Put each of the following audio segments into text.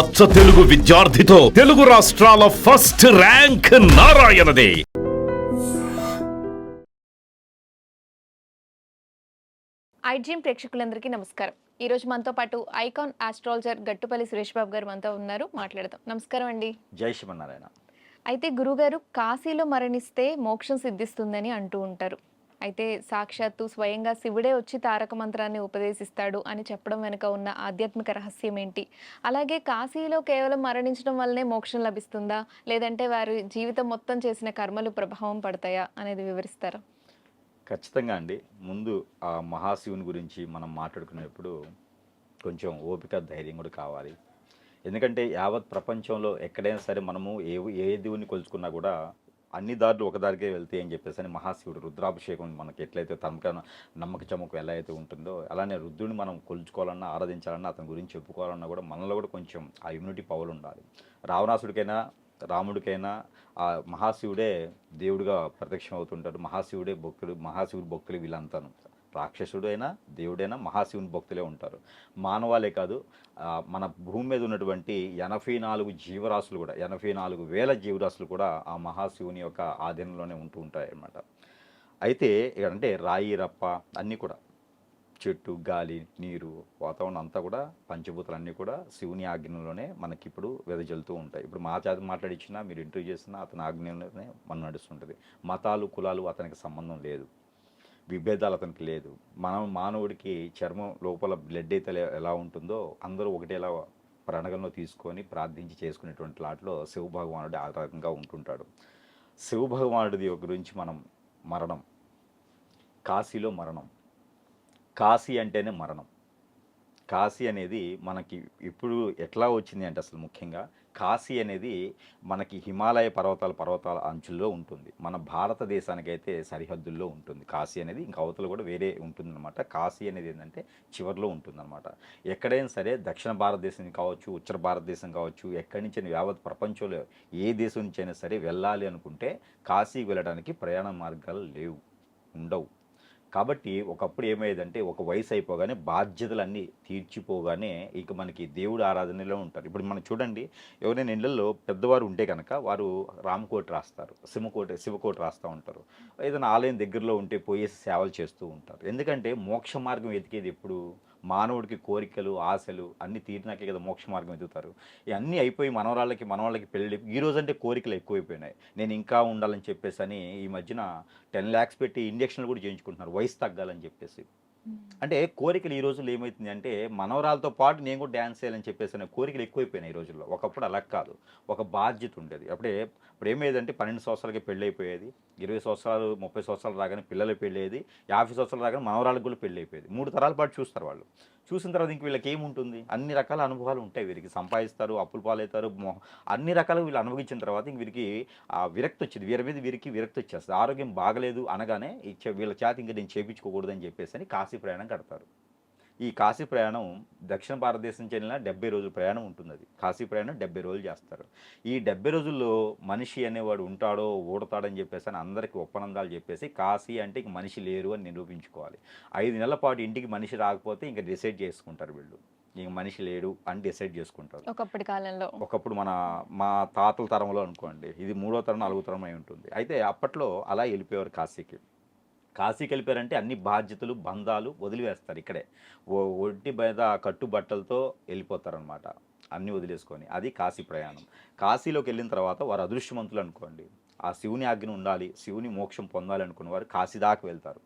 అచ్చ తెలుగు విద్యార్థితో తెలుగు రాష్ట్రాల first rank నారాయణదే. IDream ప్రేక్షకులందరికీ నమస్కారం. ఈ రోజు మనతో పాటు ఐకాన్ ఆస్ట్రాలజర్ గట్టుపల్లి సురేష్ బాబు గారు మనతో ఉన్నారు. మాట్లాడదాం. నమస్కారం అండి. జై శ్రీమన్నారాయణ. అయితే గురుగారు కాశీలో మరణిస్తే మోక్షం సిద్ధిస్తుందని అంటూ ఉంటారు. అయితే సాక్షాత్తు స్వయంగా శివుడే వచ్చి తారక మంత్రాన్ని ఉపదేశిస్తాడు అని చెప్పడం వెనుక ఉన్న ఆధ్యాత్మిక రహస్యం ఏంటి? అలాగే కాశీలో కేవలం మరణించడం వల్లనే మోక్షం లభిస్తుందా, లేదంటే వారి జీవితం మొత్తం చేసిన కర్మలు ప్రభావం పడతాయా అనేది వివరిస్తారా? ఖచ్చితంగా అండి. ముందు ఆ మహాశివుని గురించి మనం మాట్లాడుకునేప్పుడు కొంచెం ఓపిక, ధైర్యం కూడా కావాలి. ఎందుకంటే యావత్ ప్రపంచంలో ఎక్కడైనా సరే మనము ఏ దేవుని కొలుచుకున్నా కూడా అన్ని దారులు ఒక దారికే వెళ్తాయి అని చెప్పేసి అని మహాశివుడు రుద్రాభిషేకం మనకి ఎట్లయితే తనక నమ్మక చమ్మకం ఎలా అయితే ఉంటుందో అలానే రుద్రుడిని మనం కొలుచుకోవాలన్నా, ఆరాధించాలన్నా, అతని గురించి చెప్పుకోవాలన్నా కూడా మనలో కూడా కొంచెం ఆ ఇమ్యూనిటీ పవర్ ఉండాలి. రావణాసుడికైనా రాముడికైనా ఆ మహాశివుడే దేవుడిగా ప్రత్యక్షం అవుతుంటాడు. మహాశివుడే భక్తుడు, మహాశివుడి భక్తులు వీళ్ళంతాను. రాక్షసుడు అయినా దేవుడైనా మహాశివుని భక్తులే ఉంటారు. మానవాళే కాదు, మన భూమి మీద ఉన్నటువంటి 84 జీవరాశులు కూడా 84,000 జీవరాశులు కూడా ఆ మహాశివుని యొక్క ఆధీనంలోనే ఉంటూ ఉంటాయి అన్నమాట. అయితే అంటే రాయి, రప్ప అన్నీ కూడా, చెట్టు, గాలి, నీరు, వాతావరణం అంతా కూడా పంచభూతాలన్నీ కూడా శివుని ఆజ్ఞలోనే మనకి ఇప్పుడు వెదజల్లుతూ ఉంటాయి. ఇప్పుడు మా చేత మాట్లాడించినా, మీరు ఇంటర్వ్యూ చేసినా అతని ఆజ్ఞలోనే మనం నడుస్తుంటుంది. మతాలు, కులాలు అతనికి సంబంధం లేదు, విభేదాలు అతనికి లేదు. మానవుడికి చర్మం లోపల బ్లడ్ అయితే ఎలా ఉంటుందో అందరూ ఒకటేలా ప్రణగంలో తీసుకొని ప్రార్థించి చేసుకునేటువంటి లాట్లో శివ భగవానుడు ఆ రకంగా ఉంటుంటాడు. శివ భగవానుడి గురించి మనం మరణం, కాశీలో మరణం. కాశీ అంటేనే మరణం. కాశీ అనేది మనకి ఇప్పుడు ఎట్లా వచ్చింది అంటే అసలు ముఖ్యంగా కాశీ అనేది మనకి హిమాలయ పర్వతాల అంచుల్లో ఉంటుంది. మన భారతదేశానికైతే సరిహద్దుల్లో ఉంటుంది కాశీ అనేది. ఇంకా అవతల కూడా వేరే ఉంటుందన్నమాట. కాశీ అనేది ఏంటంటే చివరిలో ఉంటుందన్నమాట. ఎక్కడైనా సరే దక్షిణ భారతదేశం కావచ్చు, ఉత్తర భారతదేశం కావచ్చు, ఎక్కడి నుంచి యావత్ ప్రపంచంలో ఏ దేశం నుంచి అయినా సరే వెళ్ళాలి అనుకుంటే కాశీకి వెళ్ళడానికి ప్రయాణ మార్గాలు లేవు, ఉండవు. కాబట్టి ఒకప్పుడు ఏమయ్యేదంటే ఒక వయసు అయిపోగానే బాధ్యతలన్నీ తీర్చిపోగానే ఇక మనకి దేవుడు ఆరాధనలో ఉంటారు. ఇప్పుడు మనం చూడండి, ఎవరైనా ఇళ్లలో పెద్దవారు ఉంటే కనుక వారు రామకోటి రాస్తారు, శివకోటి రాస్తూ ఉంటారు. ఏదైనా ఆలయం దగ్గరలో ఉంటే పోయేసి సేవలు చేస్తూ ఉంటారు. ఎందుకంటే మోక్ష మార్గం వెతికేది ఎప్పుడు? మానవుడికి కోరికలు, ఆశలు అన్నీ తీరినాకే కదా మోక్ష మార్గం వెతుకుతారు. ఇవన్నీ అయిపోయి మనవాళ్ళకి పెళ్ళి ఈ రోజంటే కోరికలు ఎక్కువైపోయినాయి. నేను ఇంకా ఉండాలని చెప్పేసి అని ఈ మధ్యన 10 lakhs పెట్టి ఇంజక్షన్లు కూడా చేయించుకుంటున్నారు వయసు తగ్గాలని చెప్పేసి. అంటే కోరికలు ఈ రోజుల్లో ఏమవుతుంది అంటే మనవరాలతో పాటు నేను కూడా డ్యాన్స్ చేయాలని చెప్పేసి కోరికలు ఎక్కువైపోయినాయి ఈ రోజుల్లో. ఒకప్పుడు అలా కాదు, ఒక బాధ్యత ఉండేది. ఇప్పుడు ఏమయ్యేదంటే 12 సంవత్సరాలకి పెళ్ళి అయిపోయేది, 20 సంవత్సరాలు 30 సంవత్సరాలు రాగానే పిల్లలు పెళ్ళేది, 50 సంవత్సరాలు రాగానే మనవరాలకు కూడా పెళ్ళి అయిపోయేది. 3 తరాల పాటు చూస్తారు వాళ్ళు. చూసిన తర్వాత ఇంక వీళ్ళకి ఏముంటుంది? అన్ని రకాల అనుభవాలు ఉంటాయి వీరికి. సంపాదిస్తారు, అప్పులు పాలవుతారు, అన్ని రకాలు వీళ్ళు అనుభవించిన తర్వాత ఇంక వీరికి విరక్తి వచ్చింది. వీరికి విరక్తి వచ్చేస్తుంది. ఆరోగ్యం బాగలేదు అనగానే వీళ్ళ చేత ఇంక నేను చేయించుకోకూడదని చెప్పేసి అని కాశీ ప్రయాణం కడతారు. ఈ కాశీ ప్రయాణం దక్షిణ భారతదేశం చెందిన 70 రోజుల ప్రయాణం ఉంటుంది. అది కాశీ ప్రయాణం 70 రోజులు చేస్తారు. ఈ 70 రోజుల్లో మనిషి అనేవాడు ఉంటాడో ఊడతాడని చెప్పేసి అని అందరికీ ఒప్పనందాలు చెప్పేసి కాశీ అంటే ఇంక మనిషి లేరు అని నిరూపించుకోవాలి. 5 నెలల పాటు ఇంటికి మనిషి రాకపోతే ఇంక డిసైడ్ చేసుకుంటారు వీళ్ళు, ఇంక మనిషి లేడు అని డిసైడ్ చేసుకుంటారు. ఒకప్పటి కాలంలో, ఒకప్పుడు మా తాతల తరంలో అనుకోండి, ఇది 3వ తరం 4వ తరం అయి ఉంటుంది. అయితే అప్పట్లో అలా వెళ్ళిపోయేవారు కాశీకి. కాశీకి వెళ్ళిపోయారంటే అన్ని బాధ్యతలు, బంధాలు వదిలివేస్తారు. ఇక్కడే ఒంటి మీద కట్టుబట్టలతో వెళ్ళిపోతారనమాట, అన్నీ వదిలేసుకొని. అది కాశీ ప్రయాణం. కాశీలోకి వెళ్ళిన తర్వాత వారు అదృష్టవంతులు అనుకోండి. ఆ శివుని ఆజ్ఞ ఉండాలి, శివుని మోక్షం పొందాలి అనుకున్న వారు కాశీ దాకా వెళ్తారు.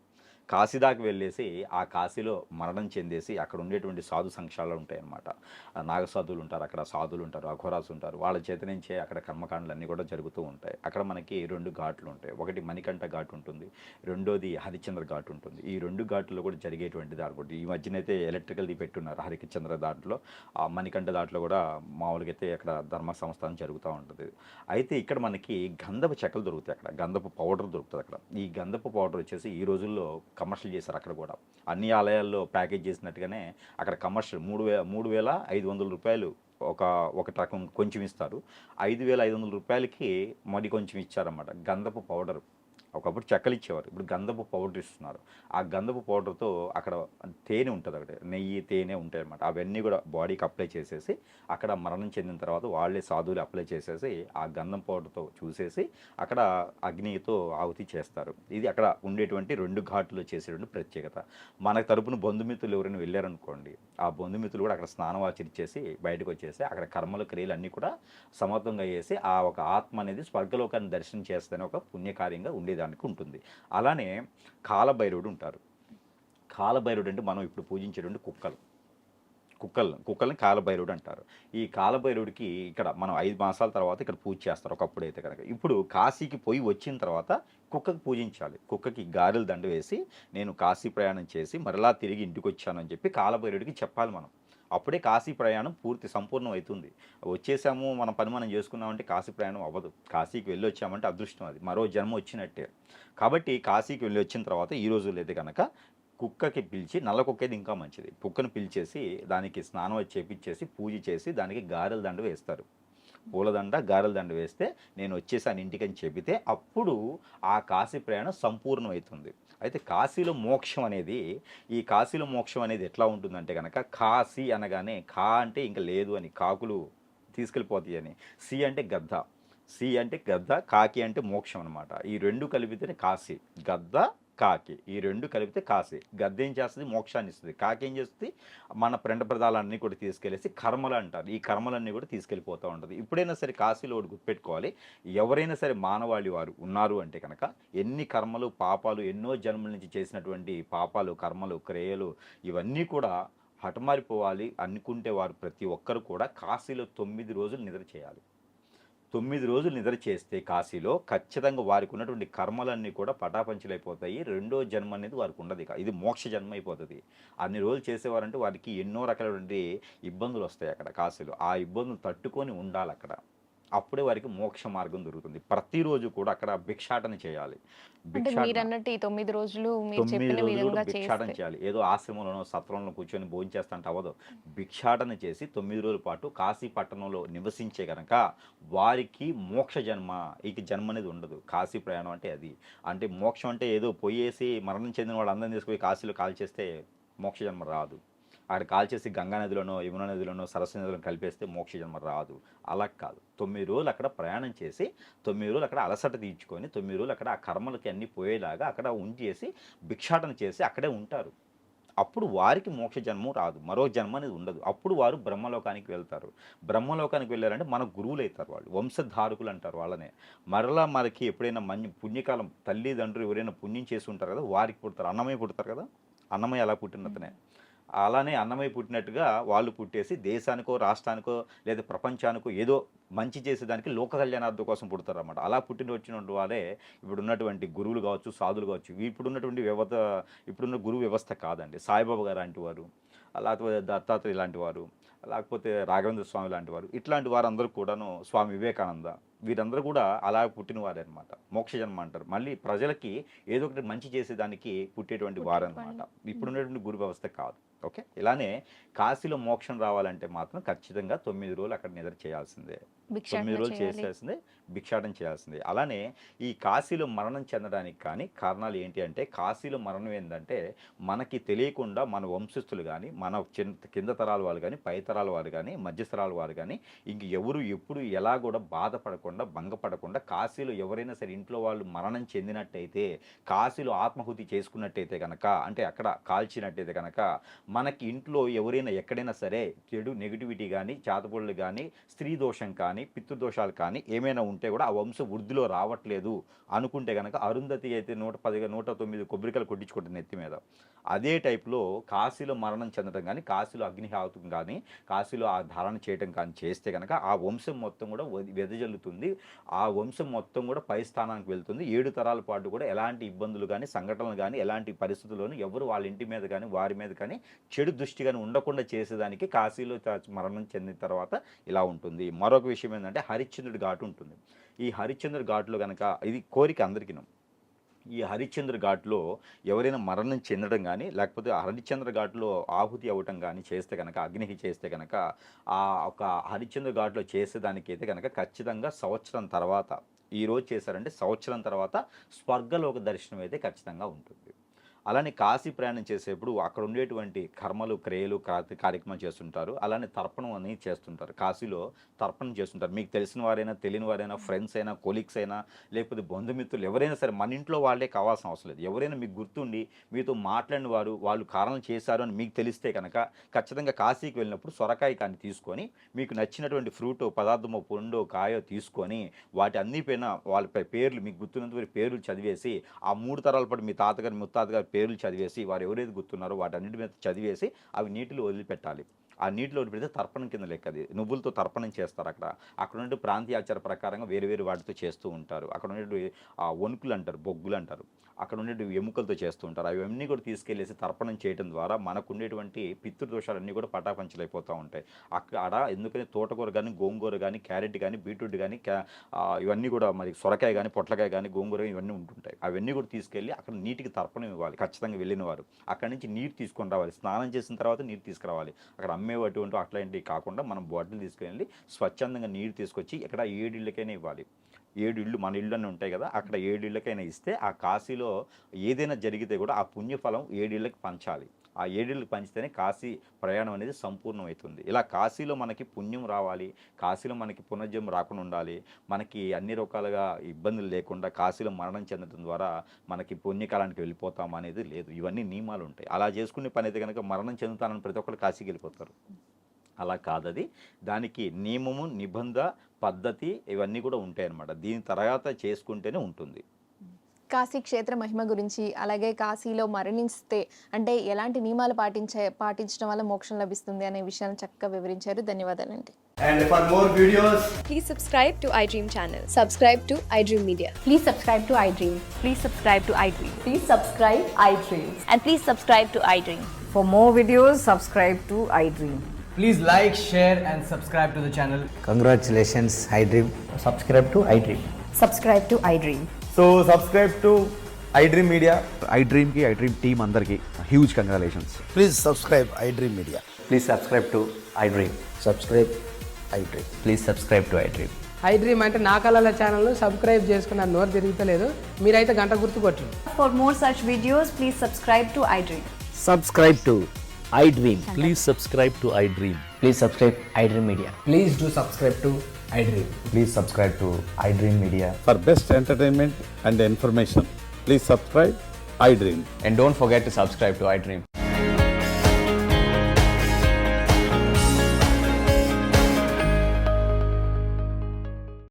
కాశీ దాకా వెళ్ళేసి ఆ కాశీలో మరణం చెందేసి అక్కడ ఉండేటువంటి సాధు సంక్షాలు ఉంటాయన్నమాట. నాగసాధువులు ఉంటారు, అక్కడ సాధువులు ఉంటారు, అఘోరాసు ఉంటారు. వాళ్ళ చేతి నుంచే అక్కడ కర్మకాండలు అన్నీ కూడా జరుగుతూ ఉంటాయి. అక్కడ మనకి 2 ఘాట్లు ఉంటాయి. ఒకటి మణికంఠ ఘాట్ ఉంటుంది, రెండోది హరిశ్చంద్ర ఘాట్ ఉంటుంది. ఈ 2 ఘాట్లో కూడా జరిగేటువంటిది అనుకోండి. ఈ మధ్యనైతే ఎలక్ట్రికల్ది పెట్టున్నారు హరిశ్చంద్ర దాంట్లో. ఆ మణికంఠ దాంట్లో కూడా మామూలుగా అయితే అక్కడ ధర్మ సంస్థానం జరుగుతూ ఉంటుంది. అయితే ఇక్కడ మనకి గంధపు చెక్కలు దొరుకుతాయి, అక్కడ గంధపు పౌడర్ దొరుకుతుంది. అక్కడ ఈ గంధపు పౌడర్ వచ్చేసి ఈ రోజుల్లో కమర్షియల్ చేశారు. అక్కడ కూడా అన్ని ఆలయాల్లో ప్యాకేజ్ చేసినట్టుగానే అక్కడ కమర్షియల్ 3,500 రూపాయలు ఒక రకం కొంచెం ఇస్తారు. 5,500 రూపాయలకి మరి కొంచెం ఇచ్చారన్నమాట గంధపు పౌడర్. ఒకప్పుడు చెక్కలు ఇచ్చేవారు, ఇప్పుడు గంధపు పౌడర్ ఇస్తున్నారు. ఆ గంధపు పౌడర్తో అక్కడ తేనె ఉంటుంది, అక్కడ నెయ్యి తేనె ఉంటాయి అన్నమాట. అవన్నీ కూడా బాడీకి అప్లై చేసేసి అక్కడ మరణం చెందిన తర్వాత వాళ్ళే సాధువులు అప్లై చేసేసి ఆ గంధం పౌడర్తో చూసేసి అక్కడ అగ్నితో ఆహుతి చేస్తారు. ఇది అక్కడ ఉండేటువంటి 2 ఘాట్లు చేసేటువంటి ప్రత్యేకత. మన తరపున బంధుమిత్రులు ఎవరైనా వెళ్ళారనుకోండి, ఆ బంధుమిత్రులు కూడా అక్కడ స్నానం ఆచరించేసి బయటకు వచ్చేసి అక్కడ కర్మల క్రియలు అన్నీ కూడా సమర్థంగా చేసి ఆ ఒక ఆత్మ అనేది స్వర్గలోకాన్ని దర్శనం చేస్తేనే ఒక పుణ్యకార్యంగా ఉండేదానికి ఉంటుంది. అలానే కాలభైరవుడు ఉంటారు. కాలభైరవుడు అంటే మనం ఇప్పుడు పూజించేటువంటి కుక్కల్ని కాలభైరవుడు అంటారు. ఈ కాలభైరవుడికి ఇక్కడ మనం 5 మాసాల తర్వాత ఇక్కడ పూజ చేస్తారు ఒకప్పుడైతే కనుక. ఇప్పుడు కాశీకి పోయి వచ్చిన తర్వాత కుక్కకి పూజించాలి. కుక్కకి గారెల దండ వేసి నేను కాశీ ప్రయాణం చేసి మరలా తిరిగి ఇంటికి వచ్చానని చెప్పి కాలభైరవుడికి చెప్పాలి మనం. అప్పుడే కాశీ ప్రయాణం సంపూర్ణం అవుతుంది. వచ్చేసాము, మన పని మనం చేసుకున్నామంటే కాశీ ప్రయాణం అవ్వదు. కాశీకి వెళ్ళి వచ్చామంటే అదృష్టం, అది మరో జన్మ వచ్చినట్టే. కాబట్టి కాశీకి వెళ్ళి వచ్చిన తర్వాత ఈ రోజుల్లో అయితే కనుక కుక్కకి పిలిచి, నల్ల కుక్కేది ఇంకా మంచిది, కుక్కను పిలిచేసి దానికి స్నానం చేపించేసి పూజ చేసి దానికి గారెల దండ వేస్తారు. పూలదండ గారెల దండ వేస్తే నేను వచ్చేసాను ఇంటికని చెబితే అప్పుడు ఆ కాశీ ప్రయాణం సంపూర్ణం అవుతుంది. అయితే కాశీలో మోక్షం అనేది, ఈ కాశీలో మోక్షం అనేది ఎట్లా ఉంటుందంటే కనుక, కాశీ అనగానే కా అంటే ఇంకా లేదు అని, కాకులు తీసుకెళ్ళిపోతాయి అని, సి అంటే గద్ద, కాకి అంటే మోక్షం అనమాట. ఈ 2 కలిపితేనే కాశీ. గద్ద కాకి ఈ 2 కలిపితే కాశీ. గద్ద ఏం చేస్తుంది? మోక్షాన్ని ఇస్తుంది. కాకి ఏం చేస్తుంది? మన ప్రదాలన్నీ కూడా తీసుకెళ్ళేసి కర్మలు అంటారు, ఈ కర్మలన్నీ కూడా తీసుకెళ్ళిపోతూ ఉంటుంది. ఇప్పుడైనా సరే కాశీలో ఒకటి గుర్తుపెట్టుకోవాలి, ఎవరైనా సరే మానవాళి వారు ఉన్నారు అంటే కనుక ఎన్ని కర్మలు పాపాలు ఎన్నో జన్మల నుంచి చేసినటువంటి పాపాలు కర్మలు క్రియలు ఇవన్నీ కూడా హఠమారిపోవాలి అనుకుంటే వారు ప్రతి ఒక్కరు కూడా కాశీలో 9 రోజులు నిద్ర చేయాలి. 9 రోజులు నిద్ర చేస్తే కాశీలో ఖచ్చితంగా వారికి ఉన్నటువంటి కర్మలన్నీ కూడా పటాపంచలైపోతాయి. 2వ జన్మ అనేది వారికి ఉండదు, ఇక ఇది మోక్ష జన్మ అయిపోతుంది. అన్ని రోజులు చేసేవారంటే వారికి ఎన్నో రకాలైనటువంటి ఇబ్బందులు వస్తాయి అక్కడ కాశీలో. ఆ ఇబ్బందులు తట్టుకొని ఉండాలి అక్కడ. అప్పుడే వారికి మోక్ష మార్గం దొరుకుతుంది. ప్రతిరోజు కూడా అక్కడ భిక్షాటన చేయాలి. అంటే మీరన్నట్టు ఈ 9 రోజులు మీరు 9 చెప్పిన రోజులు కూడా విధంగా భిక్షాటన చేస్తే చేయాలి. ఏదో ఆశ్రమంలోనో సత్రంలో కూర్చొని భోజనం చేస్తాంటే అవ్వదు. భిక్షాటన చేసి 9 రోజుల పాటు కాశీ పట్టణంలో నివసించే కనుక వారికి మోక్ష జన్మ, ఇక జన్మ అనేది ఉండదు. కాశీ ప్రయాణం అంటే అది. అంటే మోక్షం అంటే ఏదో పోయేసి మరణం చెందిన వాళ్ళందరినీ తీసుకుపోయి కాశీలో కాల్చేస్తే మోక్ష జన్మ రాదు. అక్కడ కాల్చేసి గంగా నదిలోనో యమునా నదిలోనో సరస్వతి నదిలో కలిపేస్తే మోక్ష జన్మ రాదు. అలా కాదు, 9 రోజులు అక్కడ ప్రయాణం చేసి 9 రోజులు అక్కడ అలసట తీర్చుకొని 9 రోజులు అక్కడ ఆ కర్మలకి అన్నీ పోయేలాగా అక్కడ ఉంచేసి భిక్షాటన చేసి అక్కడే ఉంటారు. అప్పుడు వారికి మోక్ష జన్మ రాదు, మరో జన్మ అనేది ఉండదు. అప్పుడు వారు బ్రహ్మలోకానికి వెళ్తారు. బ్రహ్మలోకానికి వెళ్ళారంటే మన గురువులు అవుతారు, వాళ్ళు వంశధారకులు అంటారు వాళ్ళనే. మరలా మనకి ఎప్పుడైనా పుణ్యకాలం తల్లిదండ్రులు ఎవరైనా పుణ్యం చేసి ఉంటారు కదా, వారికి పుడతారు. అన్నమయ్య పుడతారు కదా, అన్నమయ్య అలా పుట్టినతనే. అలానే అన్నమయ్య పుట్టినట్టుగా వాళ్ళు పుట్టేసి దేశానికో రాష్ట్రానికో లేదా ప్రపంచానికో ఏదో మంచి చేసేదానికి లోక కళ్యాణార్థం కోసం పుడతారు అన్నమాట. అలా పుట్టిన వచ్చినటువంటి వారే ఇప్పుడు ఉన్నటువంటి గురువులు కావచ్చు, సాధువులు కావచ్చు. ఇప్పుడున్నటువంటి ఇప్పుడున్న గురువు వ్యవస్థ కాదండి. సాయిబాబా గారు లాంటి వారు, లేకపోతే దత్తాత్రేయ లాంటి వారు, లేకపోతే రాఘవేంద్ర స్వామి లాంటి వారు, ఇట్లాంటి వారందరూ కూడాను, స్వామి వివేకానంద, వీరందరూ కూడా అలా పుట్టిన వారే అనమాట. మోక్ష జన్మ అంటారు. మళ్ళీ ప్రజలకి ఏదో ఒకటి మంచి చేసేదానికి పుట్టేటువంటి వారనమాట. ఇప్పుడున్నటువంటి గురు వ్యవస్థ కాదు. ఓకే, ఇలానే కాశీలో మోక్షం రావాలంటే మాత్రం ఖచ్చితంగా 9 రోజులు అక్కడ నిద్ర చేయాల్సిందే. 9 రోజులు చేసేసిందే, భిక్షాటన చేయాల్సిందే. అలానే ఈ కాశీలో మరణం చెందడానికి కానీ కారణాలు ఏంటి అంటే, కాశీలో మరణం ఏంటంటే మనకి తెలియకుండా మన వంశస్థులు కానీ, మన కింద తరాల వాళ్ళు కానీ, పై తరాల వారు కానీ, మధ్యతరాల వారు కానీ ఇంక ఎవరు ఎప్పుడు ఎలా కూడా బాధపడకుండా భంగపడకుండా కాశీలో ఎవరైనా సరే ఇంట్లో వాళ్ళు మరణం చెందినట్టయితే, కాశీలో ఆత్మాహుతి చేసుకున్నట్టయితే కనుక, అంటే అక్కడ కాల్చినట్టయితే కనుక, మనకి ఇంట్లో ఎవరైనా ఎక్కడైనా సరే చెడు నెగిటివిటీ కానీ, చేతపొళ్ళు కానీ, స్త్రీ దోషం కానీ, పితృదోషాలు కానీ ఏమైనా ఉంటే కూడా ఆ వంశ వృద్ధిలో రావట్లేదు అనుకుంటే కనుక, అరుంధతి అయితే 110 109 కొబ్బరికాయలు కొట్టించుకుంటుంది నెత్తి మీద. అదే టైప్లో కాశీలో మరణం చెందడం కానీ, కాశీలో అగ్నిహావతం కానీ, కాశీలో ఆ ధారణ చేయడం కానీ చేస్తే కనుక ఆ వంశం మొత్తం కూడా వెదజల్లుతుంది. ఆ వంశం మొత్తం కూడా పై స్థానానికి వెళ్తుంది. 7 తరాల పాటు కూడా ఎలాంటి ఇబ్బందులు కానీ, సంఘటనలు కానీ, ఎలాంటి పరిస్థితుల్లోనూ ఎవరు వాళ్ళ ఇంటి మీద కానీ, వారి మీద కానీ చెడు దృష్టి కానీ ఉండకుండా చేసేదానికి కాశీలో మరణం చెందిన తర్వాత ఇలా ఉంటుంది. మరొక విషయం ఏంటంటే హరిశ్చంద్రుడి ఘాటు ఉంటుంది. ఈ హరిశ్చంద్రుడి ఘాటులో కనుక, ఇది కోరిక అందరికీ, ఈ హరిశ్చంద్ర ఘాట్లో ఎవరైనా మరణం చెందడం కానీ, లేకపోతే హరిశ్చంద్ర ఘాట్లో ఆహుతి అవ్వటం కానీ చేస్తే కనుక, అగ్నికి చేస్తే కనుక, ఆ ఒక హరిశ్చంద్ర ఘాట్లో చేసేదానికైతే కనుక ఖచ్చితంగా సంవత్సరం తర్వాత ఈ రోజు చేశారంటే సంవత్సరం తర్వాత స్వర్గలోక దర్శనం అయితే ఖచ్చితంగా ఉంటుంది. అలానే కాశీ ప్రయాణం చేసేప్పుడు అక్కడ ఉండేటువంటి కర్మలు క్రియలు కార్యక్రమాలు చేస్తుంటారు. అలానే తర్పణం అని చేస్తుంటారు. కాశీలో తర్పణం చేస్తుంటారు. మీకు తెలిసిన వారైనా తెలియని వారైనా ఫ్రెండ్స్ అయినా కొలీగ్స్ అయినా లేకపోతే బంధుమిత్రులు ఎవరైనా సరే మన ఇంట్లో వాళ్ళే కావాల్సిన అవసరం లేదు. ఎవరైనా మీకు గుర్తుండి మీతో మాట్లాడిన వారు వాళ్ళు కారణం చేశారు అని మీకు తెలిస్తే కనుక ఖచ్చితంగా కాశీకి వెళ్ళినప్పుడు సొరకాయ కానీ తీసుకొని మీకు నచ్చినటువంటి ఫ్రూట్ పదార్థమో పండో కాయో తీసుకొని వాటి అన్ని పైన వాళ్ళ పేర్లు మీకు గుర్తున్నంత పేర్లు చదివేసి ఆ 3 తరాల పాటు మీ తాతగారు ముత్తాతగారు పేర్లు చదివేసి వారు ఎవరైతే గుర్తున్నారో వాటన్నిటి మీద చదివేసి అవి నీటిలో వదిలిపెట్టాలి. ఆ నీటిలో వదిలిపెడితే తర్పణం కింద లెక్క. అది నువ్వులతో తర్పణం చేస్తారు. అక్కడ నుండి ప్రాంతీయ ఆచార ప్రకారంగా వేరు వాటితో చేస్తూ ఉంటారు. అక్కడ ఉండే వణుకులు అంటారు, బొగ్గులు అంటారు, అక్కడ ఉండే ఎముకలతో చేస్తూ ఉంటారు. అవన్నీ కూడా తీసుకెళ్ళేసి తర్పణం చేయడం ద్వారా మనకు ఉండేటువంటి పితృదోషాలన్నీ కూడా పటాపంచలైపోతూ ఉంటాయి. అక్కడ ఎందుకని తోటకూర కానీ గోంగూర కానీ క్యారెట్ కానీ బీట్రూట్ కానీ ఇవన్నీ కూడా మరి సొరకాయ కానీ పొట్లకాయ కానీ గోంగూర ఇవన్నీ ఉంటుంటాయి. అవన్నీ కూడా తీసుకెళ్ళి అక్కడ నీటికి తర్పణం ఇవ్వాలి. ఖచ్చితంగా వెళ్ళిన వారు అక్కడి నుంచి నీరు తీసుకొని రావాలి. స్నానం చేసిన తర్వాత నీరు తీసుకురావాలి. అక్కడ అమ్మేటువంటి అట్లాంటివి కాకుండా మనం బాటిల్ తీసుకెళ్ళి స్వచ్ఛందంగా నీరు తీసుకొచ్చి ఇక్కడ 7 ఇళ్ళకైనా ఇవ్వాలి. 7 ఇళ్ళు మన ఇళ్ళు అని ఉంటాయి కదా, అక్కడ 7 ఇళ్ళకైనా ఇస్తే ఆ కాశీలో ఏదైనా జరిగితే కూడా ఆ పుణ్యఫలం 7 ఇళ్ళకి పంచాలి. ఆ 7 ఇళ్ళకి పంచితేనే కాశీ ప్రయాణం అనేది సంపూర్ణమవుతుంది. ఇలా కాశీలో మనకి పుణ్యం రావాలి, కాశీలో మనకి పునర్జన్మ రాకుండా ఉండాలి, మనకి అన్ని రకాలుగా ఇబ్బందులు లేకుండా కాశీలో మరణం చెందడం ద్వారా మనకి పుణ్యకాలానికి వెళ్ళిపోతాం అనేది లేదు. ఇవన్నీ నియమాలు ఉంటాయి. అలా చేసుకునే పని అయితే కనుక మరణం చెందుతానని ప్రతి ఒక్కరు కాశీకి వెళ్ళిపోతారు. అలా కాదది. దానికి నియమము నిబంధ పద్ధతి ఇవన్నీ కూడా ఉంటాయన్నమాట. దీని తర్వాత చేసుకుంటేనే ఉంటుంది. కాశీ క్షేత్ర మహిమ గురించి, అలాగే కాశీలో మరణిస్తే అంటే ఎలాంటి నియమాలు పాటించడం వల్ల మోక్షం లభిస్తుంది అనే విషయాన్ని చక్కగా వివరించారు. ధన్యవాదాలండి. And for more videos, Please subscribe to iDream channel. Subscribe to iDream Media. Please subscribe to iDream. Please subscribe to iDream. Please subscribe iDream. And please subscribe to iDream. For more videos, subscribe to iDream. please like, share and subscribe to the channel. Congratulations, iDream. Subscribe to iDream. Subscribe to iDream. So subscribe to iDream Media. iDream ki iDream team andarki huge congratulations. Please subscribe iDream Media. Please subscribe to iDream. Subscribe iDream. Please subscribe to iDream. iDream అంటే నా కళల ఛానల్ను subscribe చేసుకున్న నోరు తిరుగుతలేదు, మీరైతే గంట గుర్తు కొట్టండి. For more such videos, please subscribe to iDream. Subscribe to iDream. Please subscribe to iDream. Please subscribe iDream Media. Please do subscribe to iDream. Please subscribe to iDream Media. For best entertainment and information, please subscribe iDream. And don't forget to subscribe to iDream.